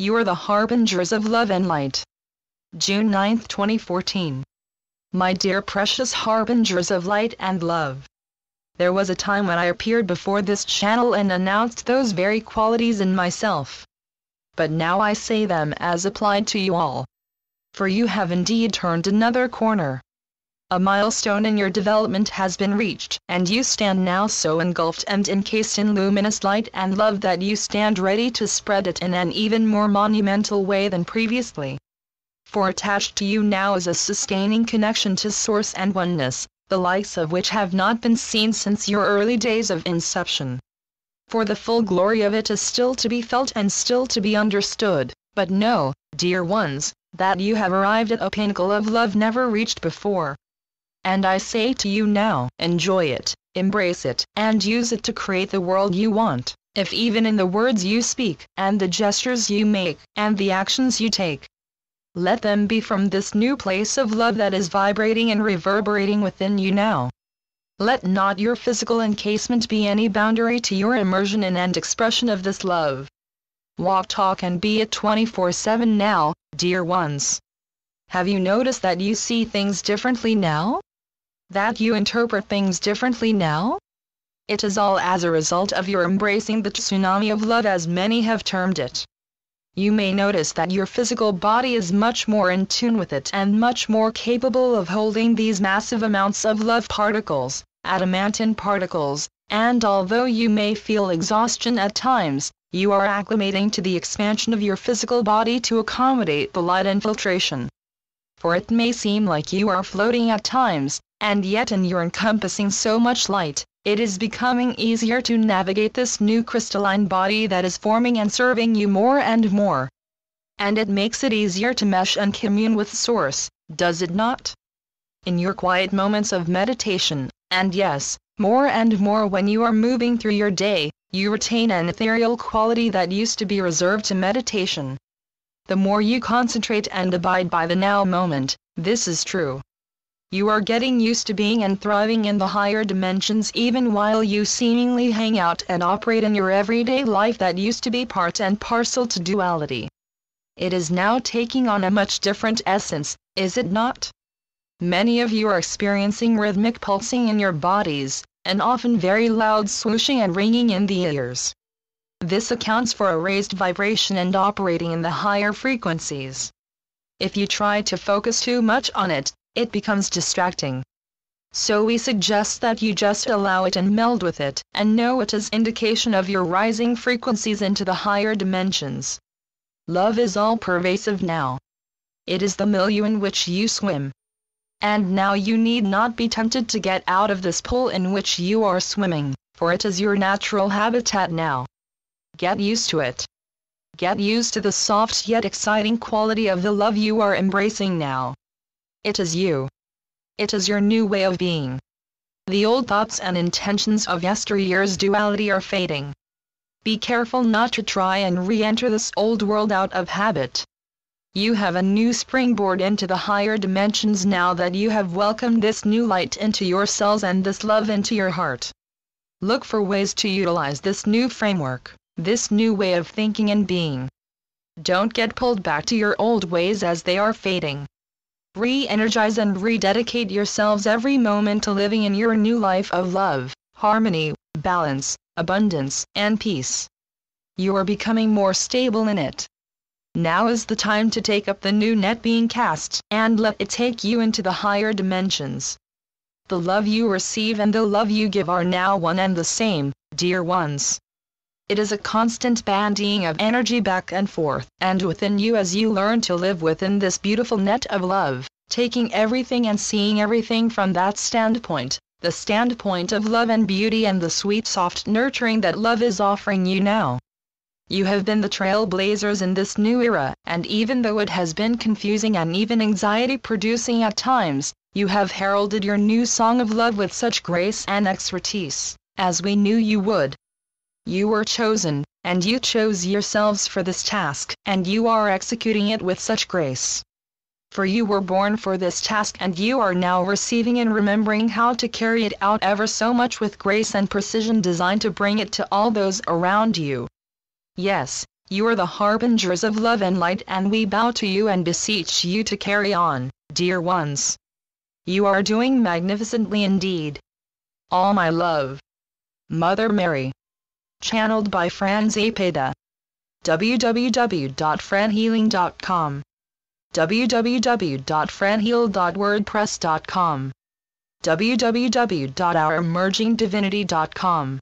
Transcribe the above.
You are the harbingers of love and light. June 9, 2014. My dear precious harbingers of light and love. There was a time when I appeared before this channel and announced those very qualities in myself. But now I say them as applied to you all. For you have indeed turned another corner. A milestone in your development has been reached, and you stand now so engulfed and encased in luminous light and love that you stand ready to spread it in an even more monumental way than previously. For attached to you now is a sustaining connection to Source and Oneness, the likes of which have not been seen since your early days of inception. For the full glory of it is still to be felt and still to be understood, but know, dear ones, that you have arrived at a pinnacle of love never reached before. And I say to you now, enjoy it, embrace it, and use it to create the world you want, if even in the words you speak, and the gestures you make, and the actions you take. Let them be from this new place of love that is vibrating and reverberating within you now. Let not your physical encasement be any boundary to your immersion in and expression of this love. Walk, talk, and be it 24/7 now, dear ones. Have you noticed that you see things differently now? That you interpret things differently now? It is all as a result of your embracing the tsunami of love, as many have termed it. You may notice that your physical body is much more in tune with it and much more capable of holding these massive amounts of love particles, adamantine particles, and although you may feel exhaustion at times, you are acclimating to the expansion of your physical body to accommodate the light infiltration. For it may seem like you are floating at times, and yet in your encompassing so much light, it is becoming easier to navigate this new crystalline body that is forming and serving you more and more. And it makes it easier to mesh and commune with Source, does it not? In your quiet moments of meditation, and yes, more and more when you are moving through your day, you retain an ethereal quality that used to be reserved to meditation. The more you concentrate and abide by the now moment, this is true. You are getting used to being and thriving in the higher dimensions even while you seemingly hang out and operate in your everyday life that used to be part and parcel to duality. It is now taking on a much different essence, is it not? Many of you are experiencing rhythmic pulsing in your bodies, and often very loud swooshing and ringing in the ears. This accounts for a raised vibration and operating in the higher frequencies. If you try to focus too much on it, it becomes distracting. So we suggest that you just allow it and meld with it, and know it as indication of your rising frequencies into the higher dimensions. Love is all pervasive now. It is the milieu in which you swim. And now you need not be tempted to get out of this pool in which you are swimming, for it is your natural habitat now. Get used to it. Get used to the soft yet exciting quality of the love you are embracing now. It is you. It is your new way of being. The old thoughts and intentions of yesteryear's duality are fading. Be careful not to try and re-enter this old world out of habit. You have a new springboard into the higher dimensions now that you have welcomed this new light into your cells and this love into your heart. Look for ways to utilize this new framework, this new way of thinking and being. Don't get pulled back to your old ways as they are fading. Re-energize and rededicate yourselves every moment to living in your new life of love, harmony, balance, abundance, and peace. You are becoming more stable in it. Now is the time to take up the new net being cast, and let it take you into the higher dimensions. The love you receive and the love you give are now one and the same, dear ones. It is a constant bandying of energy back and forth and within you as you learn to live within this beautiful net of love, taking everything and seeing everything from that standpoint, the standpoint of love and beauty and the sweet soft nurturing that love is offering you now. You have been the trailblazers in this new era, and even though it has been confusing and even anxiety-producing at times, you have heralded your new song of love with such grace and expertise, as we knew you would. You were chosen, and you chose yourselves for this task, and you are executing it with such grace. For you were born for this task and you are now receiving and remembering how to carry it out ever so much with grace and precision designed to bring it to all those around you. Yes, You are the harbingers of love and light, and we bow to you and beseech you to carry on, dear ones. You are doing magnificently indeed. All my love. Mother Mary. Channeled by Fran Zapata. www.franhealing.com. www.franheal.wordpress.com. www.ouremergingdivinity.com.